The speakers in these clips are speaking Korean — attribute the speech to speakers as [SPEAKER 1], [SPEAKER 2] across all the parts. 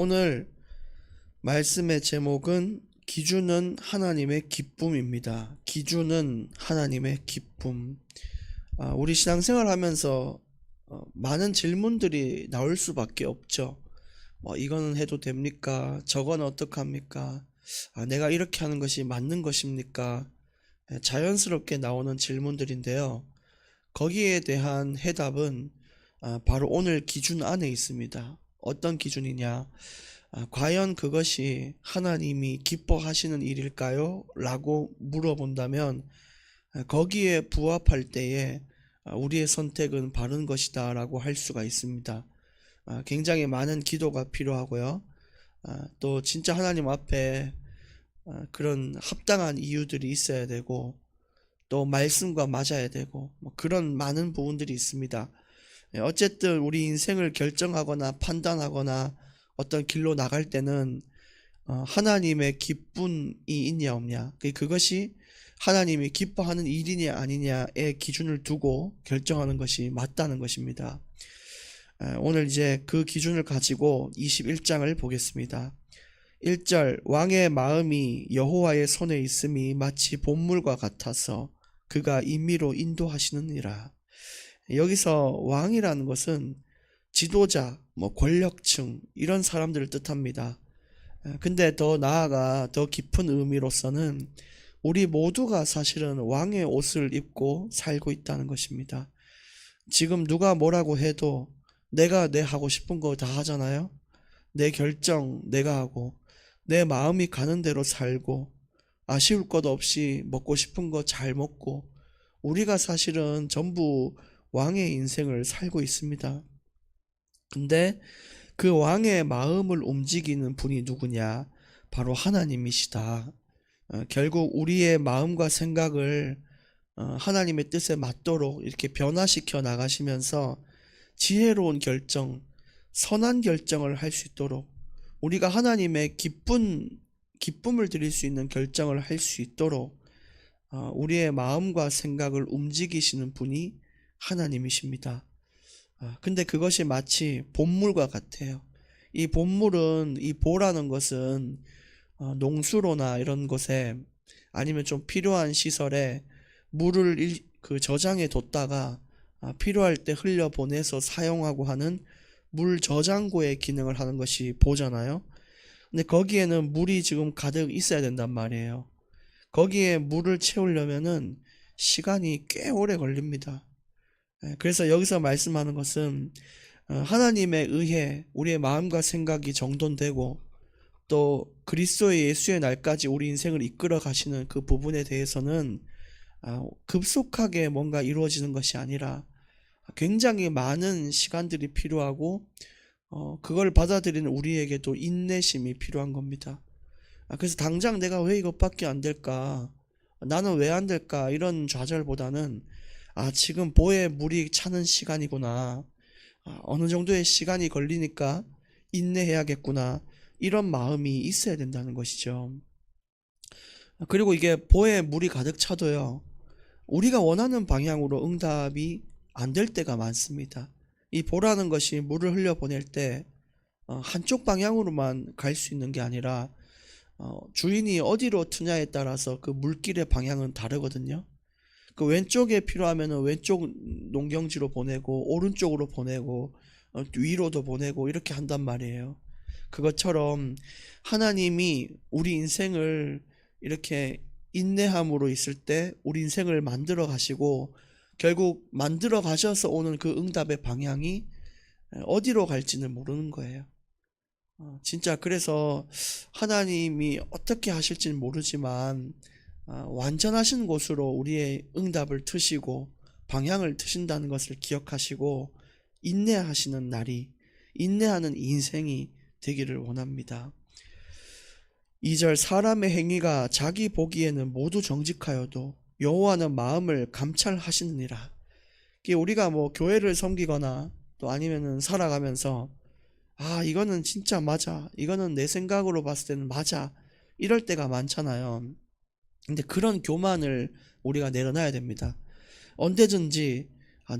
[SPEAKER 1] 오늘 말씀의 제목은 기준은 하나님의 기쁨입니다. 기준은 하나님의 기쁨. 우리 신앙생활 하면서 많은 질문들이 나올 수밖에 없죠. 이거는 해도 됩니까? 저건 어떡합니까? 내가 이렇게 하는 것이 맞는 것입니까? 자연스럽게 나오는 질문들인데요. 거기에 대한 해답은 바로 오늘 기준 안에 있습니다. 어떤 기준이냐? 과연 그것이 하나님이 기뻐하시는 일일까요? 라고 물어본다면 거기에 부합할 때에 우리의 선택은 바른 것이다 라고 할 수가 있습니다. 굉장히 많은 기도가 필요하고요. 또 진짜 하나님 앞에 그런 합당한 이유들이 있어야 되고, 또 말씀과 맞아야 되고, 그런 많은 부분들이 있습니다. 어쨌든 우리 인생을 결정하거나 판단하거나 어떤 길로 나갈 때는 하나님의 기쁨이 있냐 없냐, 그것이 하나님이 기뻐하는 일이냐 아니냐의 기준을 두고 결정하는 것이 맞다는 것입니다. 오늘 이제 그 기준을 가지고 21장을 보겠습니다. 1절, 왕의 마음이 여호와의 손에 있음이 마치 봇물과 같아서 그가 임의로 인도하시느니라. 여기서 왕이라는 것은 지도자, 권력층 이런 사람들을 뜻합니다. 근데 더 나아가 더 깊은 의미로서는 우리 모두가 사실은 왕의 옷을 입고 살고 있다는 것입니다. 지금 누가 뭐라고 해도 내가 내 하고 싶은 거 다 하잖아요. 내 결정 내가 하고 내 마음이 가는 대로 살고 아쉬울 것 없이 먹고 싶은 거 잘 먹고, 우리가 사실은 전부 왕의 인생을 살고 있습니다. 근데 그 왕의 마음을 움직이는 분이 누구냐? 바로 하나님이시다. 결국 우리의 마음과 생각을 하나님의 뜻에 맞도록 이렇게 변화시켜 나가시면서 지혜로운 결정, 선한 결정을 할 수 있도록, 우리가 하나님의 기쁨을 드릴 수 있는 결정을 할 수 있도록 우리의 마음과 생각을 움직이시는 분이 하나님이십니다. 근데 그것이 마치 봇물과 같아요. 이 봇물은, 이 보라는 것은 농수로나 이런 곳에, 아니면 좀 필요한 시설에 물을 그 저장해 뒀다가 필요할 때 흘려보내서 사용하고 하는 물 저장고의 기능을 하는 것이 보잖아요. 근데 거기에는 물이 지금 가득 있어야 된단 말이에요. 거기에 물을 채우려면은 시간이 꽤 오래 걸립니다. 그래서 여기서 말씀하는 것은 하나님에 의해 우리의 마음과 생각이 정돈되고, 또 그리스도의 예수의 날까지 우리 인생을 이끌어 가시는 그 부분에 대해서는 급속하게 뭔가 이루어지는 것이 아니라 굉장히 많은 시간들이 필요하고, 그걸 받아들이는 우리에게도 인내심이 필요한 겁니다. 그래서 당장 내가 왜 이것밖에 안 될까, 나는 왜 안 될까, 이런 좌절보다는 지금 보에 물이 차는 시간이구나, 어느 정도의 시간이 걸리니까 인내해야겠구나, 이런 마음이 있어야 된다는 것이죠. 그리고 이게 보에 물이 가득 차도요, 우리가 원하는 방향으로 응답이 안 될 때가 많습니다. 이 보라는 것이 물을 흘려보낼 때 한쪽 방향으로만 갈 수 있는 게 아니라 주인이 어디로 트냐에 따라서 그 물길의 방향은 다르거든요. 그 왼쪽에 필요하면 왼쪽 농경지로 보내고, 오른쪽으로 보내고, 위로도 보내고, 이렇게 한단 말이에요. 그것처럼 하나님이 우리 인생을 이렇게 인내함으로 있을 때 우리 인생을 만들어 가시고, 결국 만들어 가셔서 오는 그 응답의 방향이 어디로 갈지는 모르는 거예요. 진짜 그래서 하나님이 어떻게 하실지는 모르지만 완전하신 곳으로 우리의 응답을 트시고 방향을 트신다는 것을 기억하시고 인내하시는 날이, 인내하는 인생이 되기를 원합니다. 2절, 사람의 행위가 자기 보기에는 모두 정직하여도 여호와는 마음을 감찰하시느니라. 우리가 교회를 섬기거나 또 아니면은 살아가면서 이거는 진짜 맞아, 이거는 내 생각으로 봤을 때는 맞아, 이럴 때가 많잖아요. 근데 그런 교만을 우리가 내려놔야 됩니다. 언제든지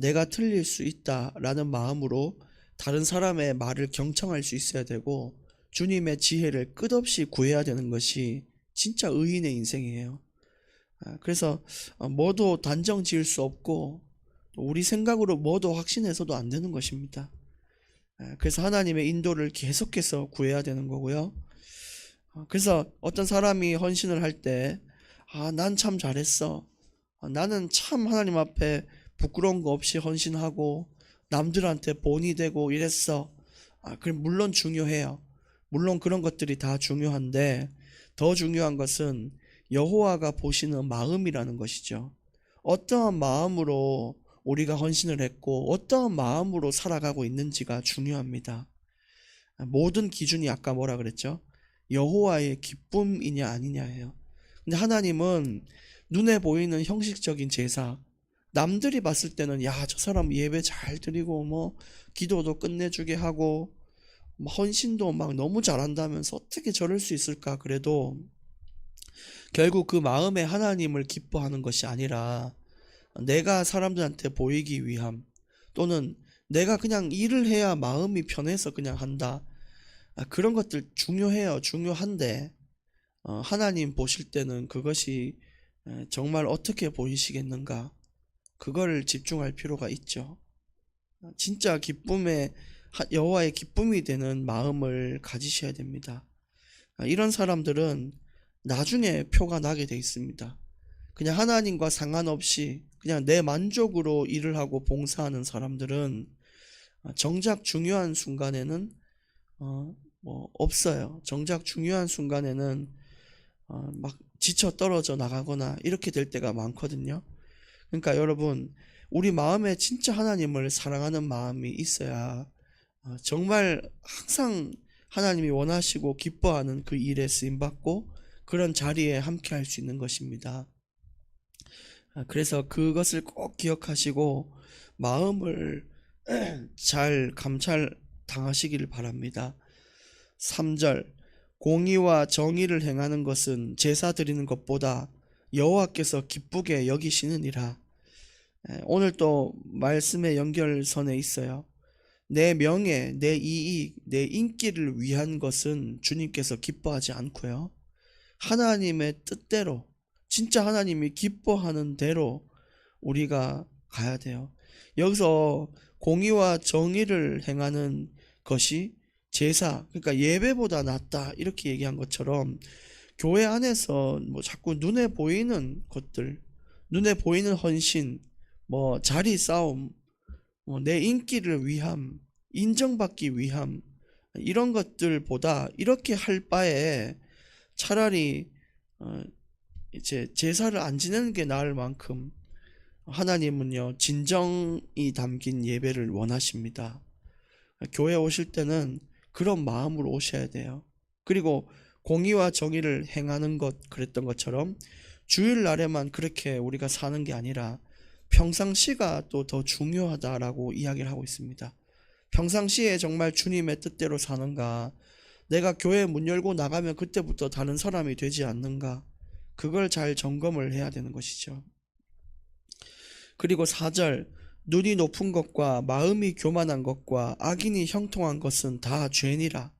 [SPEAKER 1] 내가 틀릴 수 있다라는 마음으로 다른 사람의 말을 경청할 수 있어야 되고, 주님의 지혜를 끝없이 구해야 되는 것이 진짜 의인의 인생이에요. 그래서 뭐도 단정 지을 수 없고 우리 생각으로 뭐도 확신해서도 안 되는 것입니다. 그래서 하나님의 인도를 계속해서 구해야 되는 거고요. 그래서 어떤 사람이 헌신을 할 때 난 참 잘했어. 나는 참 하나님 앞에 부끄러운 거 없이 헌신하고 남들한테 본이 되고 이랬어. 그럼 물론 중요해요. 물론 그런 것들이 다 중요한데 더 중요한 것은 여호와가 보시는 마음이라는 것이죠. 어떠한 마음으로 우리가 헌신을 했고 어떠한 마음으로 살아가고 있는지가 중요합니다. 모든 기준이 아까 뭐라 그랬죠? 여호와의 기쁨이냐 아니냐예요. 근데 하나님은 눈에 보이는 형식적인 제사, 남들이 봤을 때는 야, 저 사람 예배 잘 드리고 뭐 기도도 끝내주게 하고 헌신도 막 너무 잘한다면서 어떻게 저럴 수 있을까? 그래도 결국 그 마음에 하나님을 기뻐하는 것이 아니라 내가 사람들한테 보이기 위함, 또는 내가 그냥 일을 해야 마음이 편해서 그냥 한다. 그런 것들 중요해요. 중요한데 하나님 보실 때는 그것이 정말 어떻게 보이시겠는가? 그걸 집중할 필요가 있죠. 진짜 기쁨에 여호와의 기쁨이 되는 마음을 가지셔야 됩니다. 이런 사람들은 나중에 표가 나게 돼 있습니다. 그냥 하나님과 상관없이 그냥 내 만족으로 일을 하고 봉사하는 사람들은 정작 중요한 순간에는 없어요. 정작 중요한 순간에는 막 지쳐 떨어져 나가거나 이렇게 될 때가 많거든요. 그러니까 여러분, 우리 마음에 진짜 하나님을 사랑하는 마음이 있어야 정말 항상 하나님이 원하시고 기뻐하는 그 일에 쓰임받고 그런 자리에 함께 할 수 있는 것입니다. 그래서 그것을 꼭 기억하시고 마음을 잘 감찰 당하시기를 바랍니다. 3절, 공의와 정의를 행하는 것은 제사 드리는 것보다 여호와께서 기쁘게 여기시느니라. 오늘 또 말씀의 연결선에 있어요. 내 명예, 내 이익, 내 인기를 위한 것은 주님께서 기뻐하지 않고요. 하나님의 뜻대로, 진짜 하나님이 기뻐하는 대로 우리가 가야 돼요. 여기서 공의와 정의를 행하는 것이 제사, 그러니까 예배보다 낫다 이렇게 얘기한 것처럼 교회 안에서 뭐 자꾸 눈에 보이는 것들, 눈에 보이는 헌신, 뭐 자리 싸움, 내 인기를 위함, 인정받기 위함, 이런 것들보다 이렇게 할 바에 차라리 이제 제사를 안 지내는 게 나을 만큼 하나님은요 진정이 담긴 예배를 원하십니다. 교회 오실 때는 그런 마음으로 오셔야 돼요. 그리고 공의와 정의를 행하는 것, 그랬던 것처럼 주일날에만 그렇게 우리가 사는 게 아니라 평상시가 또 더 중요하다라고 이야기를 하고 있습니다. 평상시에 정말 주님의 뜻대로 사는가, 내가 교회 문 열고 나가면 그때부터 다른 사람이 되지 않는가, 그걸 잘 점검을 해야 되는 것이죠. 그리고 4절, 눈이 높은 것과 마음이 교만한 것과 악인이 형통한 것은 다 죄니라.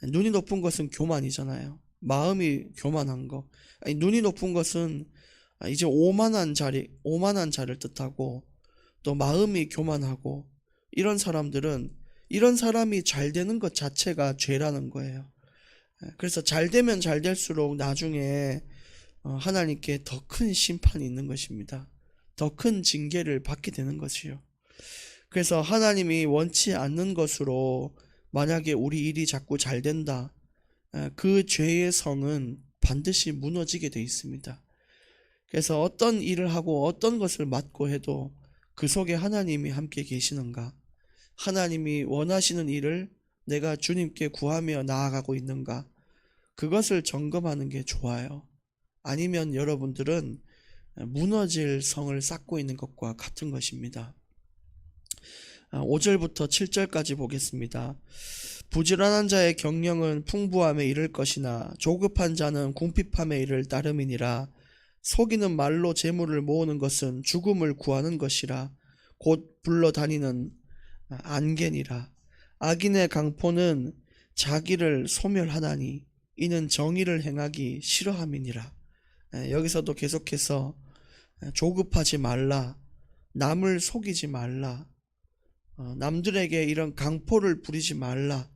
[SPEAKER 1] 눈이 높은 것은 교만이잖아요. 마음이 교만한 거. 눈이 높은 것은 이제 오만한 자를 뜻하고, 또 마음이 교만하고, 이런 사람들은 이런 사람이 잘 되는 것 자체가 죄라는 거예요. 그래서 잘 되면 잘 될수록 나중에 하나님께 더 큰 심판이 있는 것입니다. 더 큰 징계를 받게 되는 것이요. 그래서 하나님이 원치 않는 것으로 만약에 우리 일이 자꾸 잘 된다, 그 죄의 성은 반드시 무너지게 돼 있습니다. 그래서 어떤 일을 하고 어떤 것을 맡고 해도 그 속에 하나님이 함께 계시는가, 하나님이 원하시는 일을 내가 주님께 구하며 나아가고 있는가, 그것을 점검하는 게 좋아요. 아니면 여러분들은 무너질 성을 쌓고 있는 것과 같은 것입니다. 5절부터 7절까지 보겠습니다. 부지런한 자의 경영은 풍부함에 이를 것이나 조급한 자는 궁핍함에 이를 따름이니라. 속이는 말로 재물을 모으는 것은 죽음을 구하는 것이라. 곧 불러다니는 안개니라. 악인의 강포는 자기를 소멸하나니 이는 정의를 행하기 싫어함이니라. 여기서도 계속해서 조급하지 말라, 남을 속이지 말라, 남들에게 이런 강포를 부리지 말라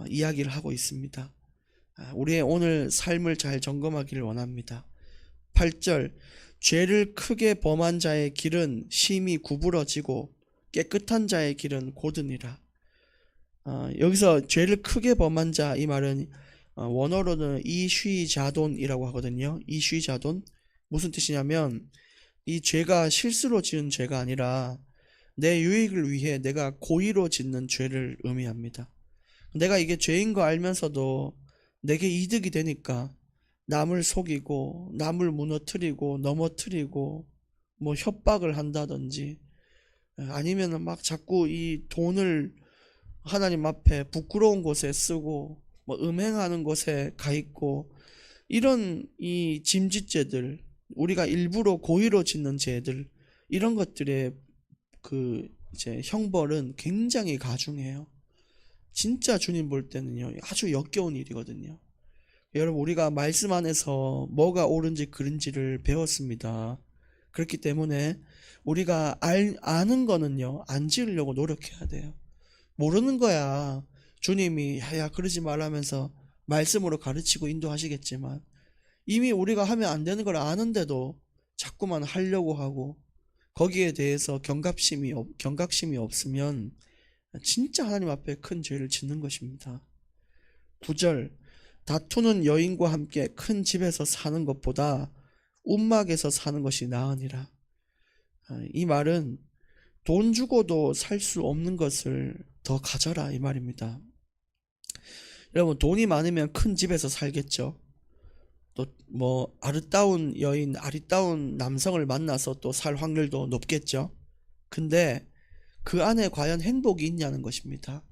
[SPEAKER 1] 이야기를 하고 있습니다. 우리의 오늘 삶을 잘 점검하기를 원합니다. 8절, 죄를 크게 범한 자의 길은 심히 구부러지고 깨끗한 자의 길은 곧으니라. 여기서 죄를 크게 범한 자, 이 말은 원어로는 이쉬자돈이라고 하거든요. 이쉬자돈, 무슨 뜻이냐면 이 죄가 실수로 지은 죄가 아니라 내 유익을 위해 내가 고의로 짓는 죄를 의미합니다. 내가 이게 죄인 거 알면서도 내게 이득이 되니까 남을 속이고 남을 무너뜨리고 넘어뜨리고 뭐 협박을 한다든지, 아니면 막 자꾸 이 돈을 하나님 앞에 부끄러운 곳에 쓰고 뭐 음행하는 곳에 가 있고, 이런 이 짐짓죄들, 우리가 일부러 고의로 짓는 죄들, 이런 것들의 그 이제 형벌은 굉장히 가중해요. 진짜 주님 볼 때는요, 아주 역겨운 일이거든요. 여러분, 우리가 말씀 안에서 뭐가 옳은지 그른지를 배웠습니다. 그렇기 때문에 우리가 아는 거는요, 안 지으려고 노력해야 돼요. 모르는 거야 주님이 야 그러지 말라면서 말씀으로 가르치고 인도하시겠지만, 이미 우리가 하면 안 되는 걸 아는데도 자꾸만 하려고 하고 거기에 대해서 경각심이 없으면 진짜 하나님 앞에 큰 죄를 짓는 것입니다. 9절, 다투는 여인과 함께 큰 집에서 사는 것보다 움막에서 사는 것이 나으니라. 이 말은 돈 주고도 살 수 없는 것을 더 가져라, 이 말입니다. 여러분, 돈이 많으면 큰 집에서 살겠죠. 또 뭐 아리따운 여인, 아리따운 남성을 만나서 또 살 확률도 높겠죠. 근데 그 안에 과연 행복이 있냐는 것입니다.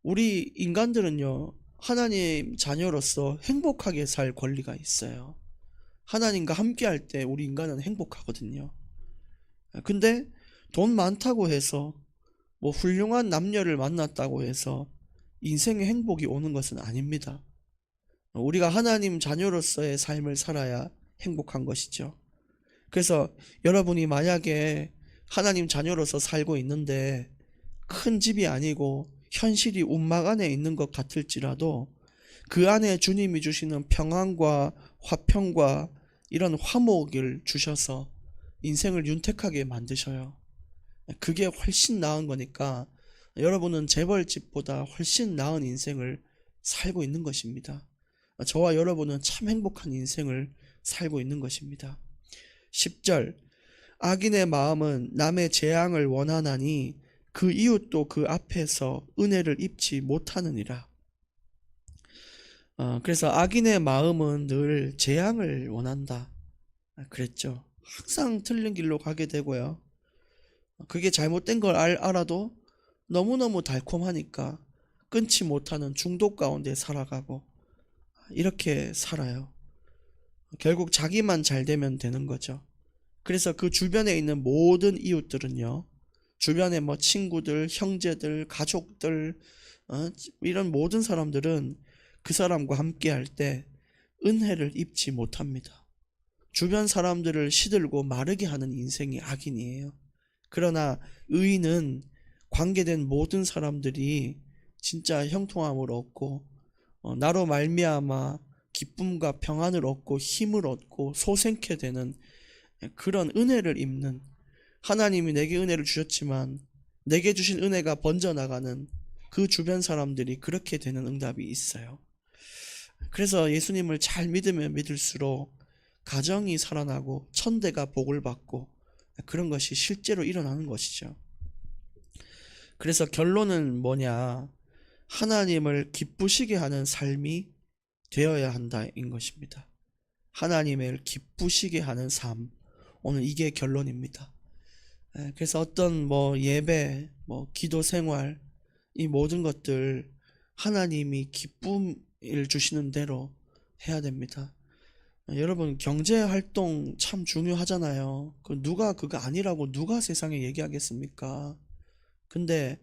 [SPEAKER 1] 우리 인간들은요, 하나님 자녀로서 행복하게 살 권리가 있어요. 하나님과 함께 할 때 우리 인간은 행복하거든요. 근데 돈 많다고 해서 뭐 훌륭한 남녀를 만났다고 해서 인생의 행복이 오는 것은 아닙니다. 우리가 하나님 자녀로서의 삶을 살아야 행복한 것이죠. 그래서 여러분이 만약에 하나님 자녀로서 살고 있는데 큰 집이 아니고 현실이 움막 안에 있는 것 같을지라도 그 안에 주님이 주시는 평안과 화평과 이런 화목을 주셔서 인생을 윤택하게 만드셔요. 그게 훨씬 나은 거니까 여러분은 재벌집보다 훨씬 나은 인생을 살고 있는 것입니다. 저와 여러분은 참 행복한 인생을 살고 있는 것입니다. 10절, 악인의 마음은 남의 재앙을 원하나니 그 이웃도 그 앞에서 은혜를 입지 못하느니라. 그래서 악인의 마음은 늘 재앙을 원한다 그랬죠. 항상 틀린 길로 가게 되고요. 그게 잘못된 걸 알아도 너무너무 달콤하니까 끊지 못하는 중독 가운데 살아가고 이렇게 살아요. 결국 자기만 잘 되면 되는 거죠. 그래서 그 주변에 있는 모든 이웃들은요, 주변에 뭐 친구들, 형제들, 가족들, 이런 모든 사람들은 그 사람과 함께 할 때 은혜를 입지 못합니다. 주변 사람들을 시들고 마르게 하는 인생이 악인이에요. 그러나 의인은 관계된 모든 사람들이 진짜 형통함을 얻고 나로 말미암아 기쁨과 평안을 얻고 힘을 얻고 소생케 되는 그런 은혜를 입는, 하나님이 내게 은혜를 주셨지만 내게 주신 은혜가 번져나가는 그 주변 사람들이 그렇게 되는 응답이 있어요. 그래서 예수님을 잘 믿으면 믿을수록 가정이 살아나고 천대가 복을 받고 그런 것이 실제로 일어나는 것이죠. 그래서 결론은 뭐냐? 하나님을 기쁘시게 하는 삶이 되어야 한다인 것입니다. 하나님을 기쁘시게 하는 삶, 오늘 이게 결론입니다. 그래서 어떤 뭐 예배, 뭐 기도 생활, 이 모든 것들 하나님이 기쁨을 주시는 대로 해야 됩니다. 여러분, 경제 활동 참 중요하잖아요. 누가 그거 아니라고 누가 세상에 얘기하겠습니까? 근데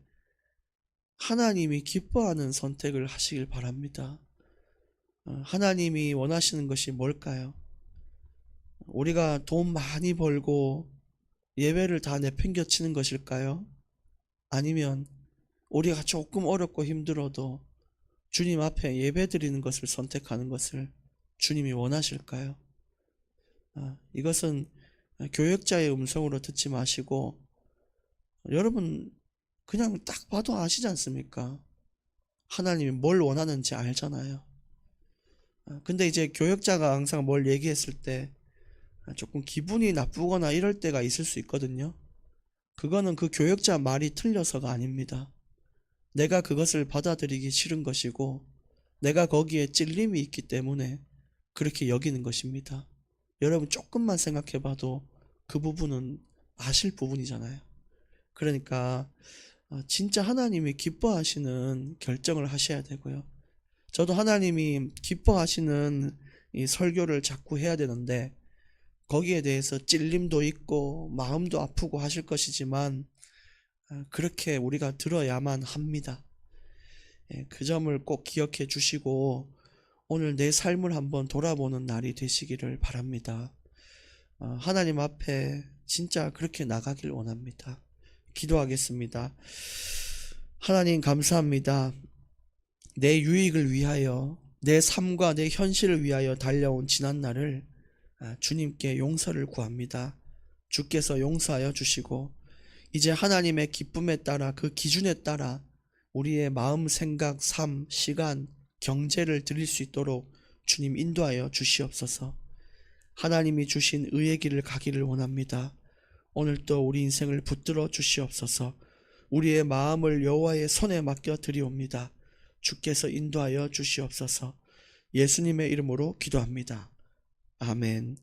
[SPEAKER 1] 하나님이 기뻐하는 선택을 하시길 바랍니다. 하나님이 원하시는 것이 뭘까요? 우리가 돈 많이 벌고 예배를 다 내팽겨치는 것일까요? 아니면 우리가 조금 어렵고 힘들어도 주님 앞에 예배 드리는 것을 선택하는 것을 주님이 원하실까요? 이것은 교역자의 음성으로 듣지 마시고 여러분 그냥 딱 봐도 아시지 않습니까? 하나님이 뭘 원하는지 알잖아요. 근데 이제 교역자가 항상 뭘 얘기했을 때 조금 기분이 나쁘거나 이럴 때가 있을 수 있거든요. 그거는 그 교역자 말이 틀려서가 아닙니다. 내가 그것을 받아들이기 싫은 것이고 내가 거기에 찔림이 있기 때문에 그렇게 여기는 것입니다. 여러분 조금만 생각해 봐도 그 부분은 아실 부분이잖아요. 그러니까 진짜 하나님이 기뻐하시는 결정을 하셔야 되고요. 저도 하나님이 기뻐하시는 이 설교를 자꾸 해야 되는데 거기에 대해서 찔림도 있고 마음도 아프고 하실 것이지만 그렇게 우리가 들어야만 합니다. 그 점을 꼭 기억해 주시고 오늘 내 삶을 한번 돌아보는 날이 되시기를 바랍니다. 하나님 앞에 진짜 그렇게 나가길 원합니다. 기도하겠습니다. 하나님 감사합니다. 내 유익을 위하여 내 삶과 내 현실을 위하여 달려온 지난날을 주님께 용서를 구합니다. 주께서 용서하여 주시고 이제 하나님의 기쁨에 따라 그 기준에 따라 우리의 마음, 생각, 삶, 시간, 경제를 드릴 수 있도록 주님 인도하여 주시옵소서. 하나님이 주신 의의 길을 가기를 원합니다. 오늘도 우리 인생을 붙들어 주시옵소서. 우리의 마음을 여호와의 손에 맡겨 드리옵니다. 주께서 인도하여 주시옵소서. 예수님의 이름으로 기도합니다. 아멘.